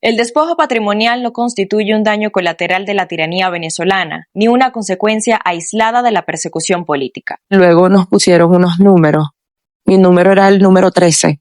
El despojo patrimonial no constituye un daño colateral de la tiranía venezolana, ni una consecuencia aislada de la persecución política. Luego nos pusieron unos números. Mi número era el número 13,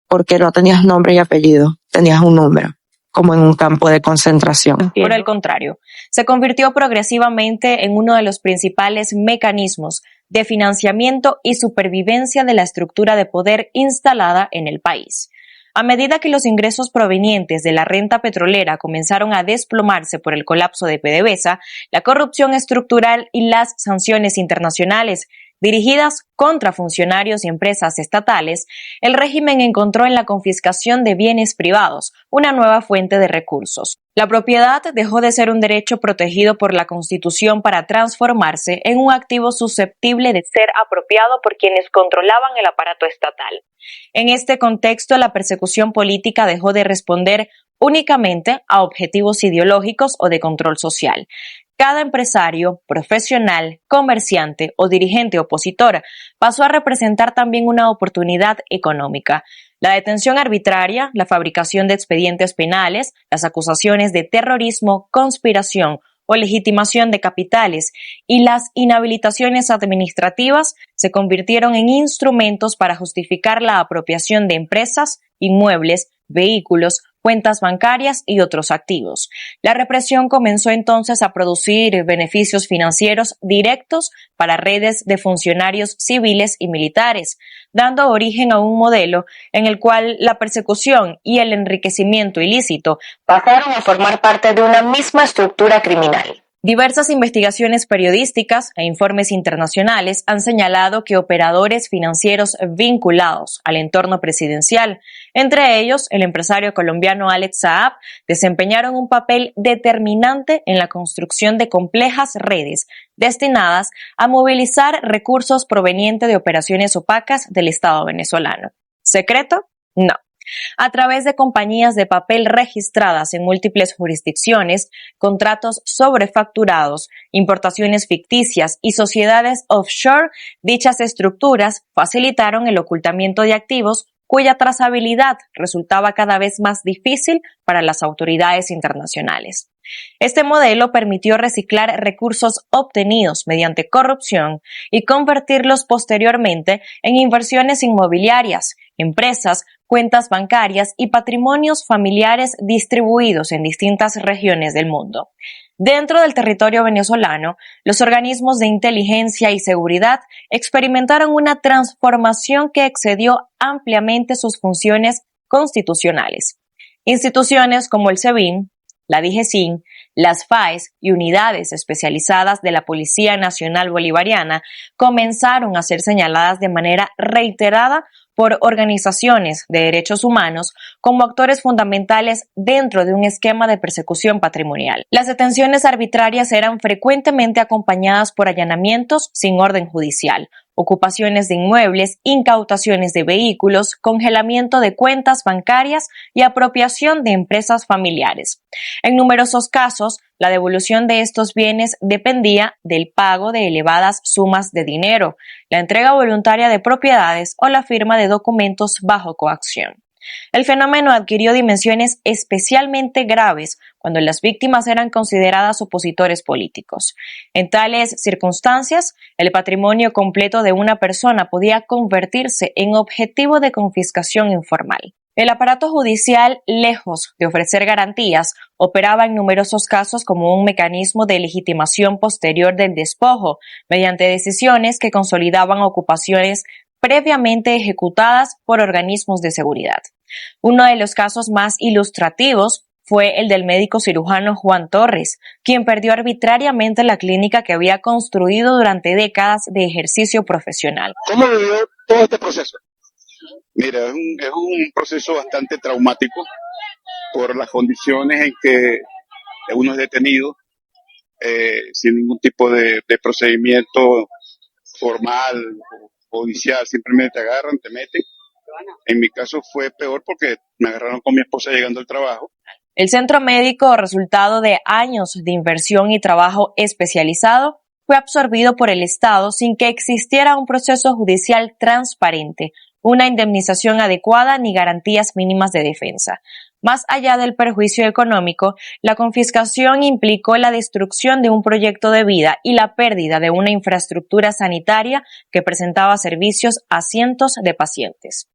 porque no tenías nombre y apellido, tenías un número, como en un campo de concentración. Por el contrario, se convirtió progresivamente en uno de los principales mecanismos de financiamiento y supervivencia de la estructura de poder instalada en el país. A medida que los ingresos provenientes de la renta petrolera comenzaron a desplomarse por el colapso de PDVSA, la corrupción estructural y las sanciones internacionales dirigidas contra funcionarios y empresas estatales, el régimen encontró en la confiscación de bienes privados una nueva fuente de recursos. La propiedad dejó de ser un derecho protegido por la Constitución para transformarse en un activo susceptible de ser apropiado por quienes controlaban el aparato estatal. En este contexto, la persecución política dejó de responder únicamente a objetivos ideológicos o de control social. Cada empresario, profesional, comerciante o dirigente opositor pasó a representar también una oportunidad económica. La detención arbitraria, la fabricación de expedientes penales, las acusaciones de terrorismo, conspiración o legitimación de capitales y las inhabilitaciones administrativas se convirtieron en instrumentos para justificar la apropiación de empresas, inmuebles, vehículos, cuentas bancarias y otros activos. La represión comenzó entonces a producir beneficios financieros directos para redes de funcionarios civiles y militares, dando origen a un modelo en el cual la persecución y el enriquecimiento ilícito pasaron a formar parte de una misma estructura criminal. Diversas investigaciones periodísticas e informes internacionales han señalado que operadores financieros vinculados al entorno presidencial, entre ellos el empresario colombiano Alex Saab, desempeñaron un papel determinante en la construcción de complejas redes destinadas a movilizar recursos provenientes de operaciones opacas del Estado venezolano. ¿Secreto? No. A través de compañías de papel registradas en múltiples jurisdicciones, contratos sobrefacturados, importaciones ficticias y sociedades offshore, dichas estructuras facilitaron el ocultamiento de activos cuya trazabilidad resultaba cada vez más difícil para las autoridades internacionales. Este modelo permitió reciclar recursos obtenidos mediante corrupción y convertirlos posteriormente en inversiones inmobiliarias, empresas, cuentas bancarias y patrimonios familiares distribuidos en distintas regiones del mundo. Dentro del territorio venezolano, los organismos de inteligencia y seguridad experimentaron una transformación que excedió ampliamente sus funciones constitucionales. Instituciones como el SEBIN, la DIGESIN, las FAES y unidades especializadas de la Policía Nacional Bolivariana comenzaron a ser señaladas de manera reiterada por organizaciones de derechos humanos como actores fundamentales dentro de un esquema de persecución patrimonial. Las detenciones arbitrarias eran frecuentemente acompañadas por allanamientos sin orden judicial, ocupaciones de inmuebles, incautaciones de vehículos, congelamiento de cuentas bancarias y apropiación de empresas familiares. En numerosos casos, la devolución de estos bienes dependía del pago de elevadas sumas de dinero, la entrega voluntaria de propiedades o la firma de documentos bajo coacción. El fenómeno adquirió dimensiones especialmente graves cuando las víctimas eran consideradas opositores políticos. En tales circunstancias, el patrimonio completo de una persona podía convertirse en objetivo de confiscación informal. El aparato judicial, lejos de ofrecer garantías, operaba en numerosos casos como un mecanismo de legitimación posterior del despojo, mediante decisiones que consolidaban ocupaciones previamente ejecutadas por organismos de seguridad. Uno de los casos más ilustrativos fue el del médico cirujano Juan Torres, quien perdió arbitrariamente la clínica que había construido durante décadas de ejercicio profesional. ¿Cómo vivió todo este proceso? Mira, es un proceso bastante traumático por las condiciones en que uno es detenido sin ningún tipo de procedimiento formal o judicial, simplemente te agarran, te meten. En mi caso fue peor porque me agarraron con mi esposa llegando al trabajo. El centro médico, resultado de años de inversión y trabajo especializado, fue absorbido por el Estado sin que existiera un proceso judicial transparente, una indemnización adecuada ni garantías mínimas de defensa. Más allá del perjuicio económico, la confiscación implicó la destrucción de un proyecto de vida y la pérdida de una infraestructura sanitaria que presentaba servicios a cientos de pacientes.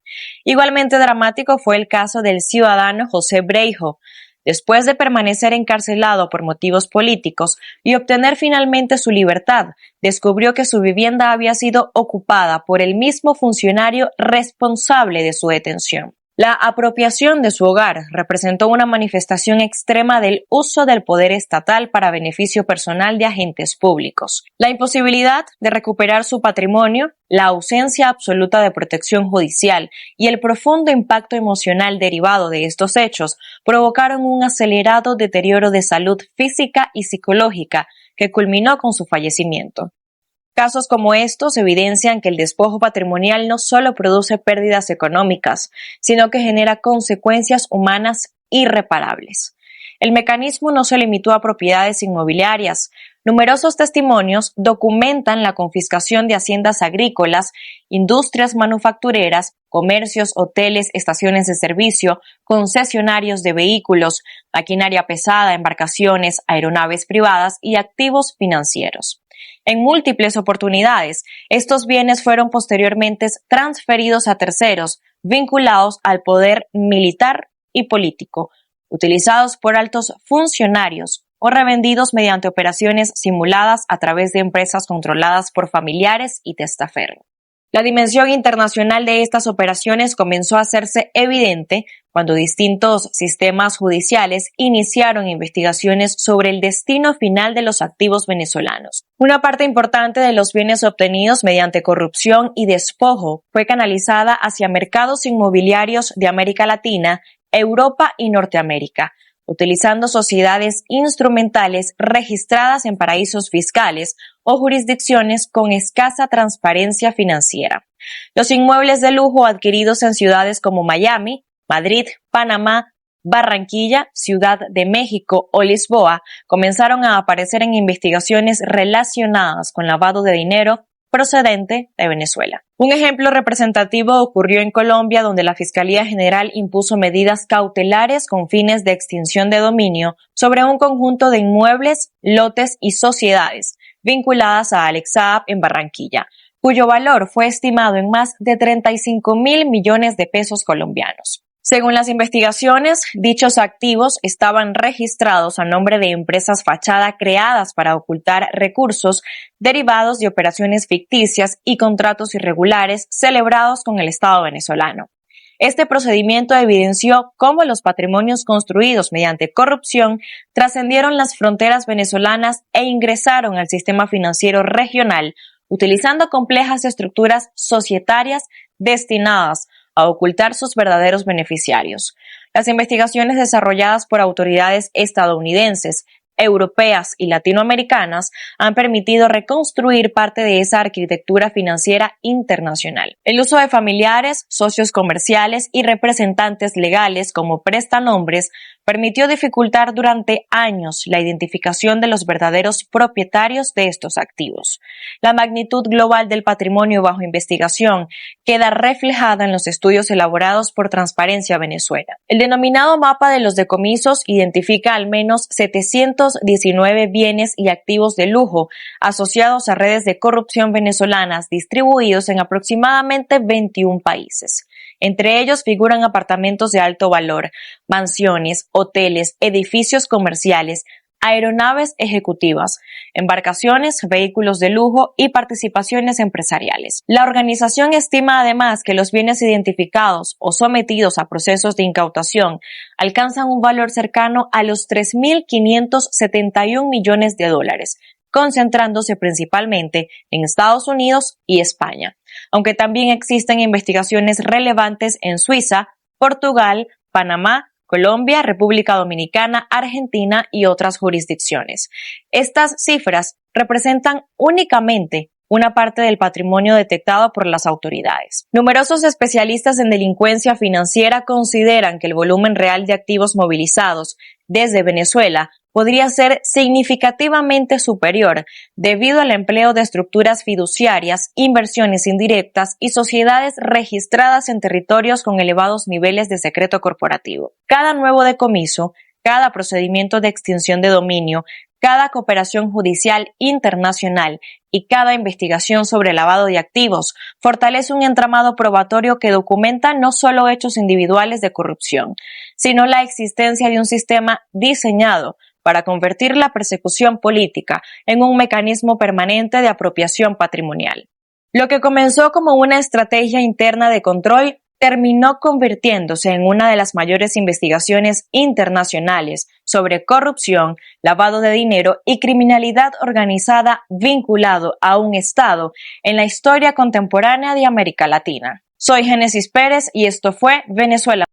Igualmente dramático fue el caso del ciudadano José Breijo. Después de permanecer encarcelado por motivos políticos y obtener finalmente su libertad, descubrió que su vivienda había sido ocupada por el mismo funcionario responsable de su detención. La apropiación de su hogar representó una manifestación extrema del uso del poder estatal para beneficio personal de agentes públicos. La imposibilidad de recuperar su patrimonio, la ausencia absoluta de protección judicial y el profundo impacto emocional derivado de estos hechos provocaron un acelerado deterioro de salud física y psicológica que culminó con su fallecimiento. Casos como estos evidencian que el despojo patrimonial no solo produce pérdidas económicas, sino que genera consecuencias humanas irreparables. El mecanismo no se limitó a propiedades inmobiliarias. Numerosos testimonios documentan la confiscación de haciendas agrícolas, industrias manufactureras, comercios, hoteles, estaciones de servicio, concesionarios de vehículos, maquinaria pesada, embarcaciones, aeronaves privadas y activos financieros. En múltiples oportunidades, estos bienes fueron posteriormente transferidos a terceros, vinculados al poder militar y político, utilizados por altos funcionarios o revendidos mediante operaciones simuladas a través de empresas controladas por familiares y testaferros. La dimensión internacional de estas operaciones comenzó a hacerse evidente cuando distintos sistemas judiciales iniciaron investigaciones sobre el destino final de los activos venezolanos. Una parte importante de los bienes obtenidos mediante corrupción y despojo fue canalizada hacia mercados inmobiliarios de América Latina, Europa y Norteamérica, utilizando sociedades instrumentales registradas en paraísos fiscales o jurisdicciones con escasa transparencia financiera. Los inmuebles de lujo adquiridos en ciudades como Miami, Madrid, Panamá, Barranquilla, Ciudad de México o Lisboa comenzaron a aparecer en investigaciones relacionadas con lavado de dinero procedente de Venezuela. Un ejemplo representativo ocurrió en Colombia, donde la Fiscalía General impuso medidas cautelares con fines de extinción de dominio sobre un conjunto de inmuebles, lotes y sociedades vinculadas a Alex Saab en Barranquilla, cuyo valor fue estimado en más de 35.000 millones de pesos colombianos. Según las investigaciones, dichos activos estaban registrados a nombre de empresas fachada creadas para ocultar recursos derivados de operaciones ficticias y contratos irregulares celebrados con el Estado venezolano. Este procedimiento evidenció cómo los patrimonios construidos mediante corrupción trascendieron las fronteras venezolanas e ingresaron al sistema financiero regional, utilizando complejas estructuras societarias destinadas a ocultar sus verdaderos beneficiarios. Las investigaciones desarrolladas por autoridades estadounidenses, europeas y latinoamericanas han permitido reconstruir parte de esa arquitectura financiera internacional. El uso de familiares, socios comerciales y representantes legales como prestanombres permitió dificultar durante años la identificación de los verdaderos propietarios de estos activos. La magnitud global del patrimonio bajo investigación queda reflejada en los estudios elaborados por Transparencia Venezuela. El denominado mapa de los decomisos identifica al menos 719 bienes y activos de lujo asociados a redes de corrupción venezolanas distribuidos en aproximadamente 21 países. Entre ellos figuran apartamentos de alto valor, mansiones, hoteles, edificios comerciales, aeronaves ejecutivas, embarcaciones, vehículos de lujo y participaciones empresariales. La organización estima además que los bienes identificados o sometidos a procesos de incautación alcanzan un valor cercano a los 3.571 millones de dólares, concentrándose principalmente en Estados Unidos y España, aunque también existen investigaciones relevantes en Suiza, Portugal, Panamá, Colombia, República Dominicana, Argentina y otras jurisdicciones. Estas cifras representan únicamente una parte del patrimonio detectado por las autoridades. Numerosos especialistas en delincuencia financiera consideran que el volumen real de activos movilizados desde Venezuela podría ser significativamente superior debido al empleo de estructuras fiduciarias, inversiones indirectas y sociedades registradas en territorios con elevados niveles de secreto corporativo. Cada nuevo decomiso, cada procedimiento de extinción de dominio, cada cooperación judicial internacional y cada investigación sobre lavado de activos fortalece un entramado probatorio que documenta no solo hechos individuales de corrupción, sino la existencia de un sistema diseñado para convertir la persecución política en un mecanismo permanente de apropiación patrimonial. Lo que comenzó como una estrategia interna de control terminó convirtiéndose en una de las mayores investigaciones internacionales sobre corrupción, lavado de dinero y criminalidad organizada vinculado a un Estado en la historia contemporánea de América Latina. Soy Génesis Pérez y esto fue Venezuela.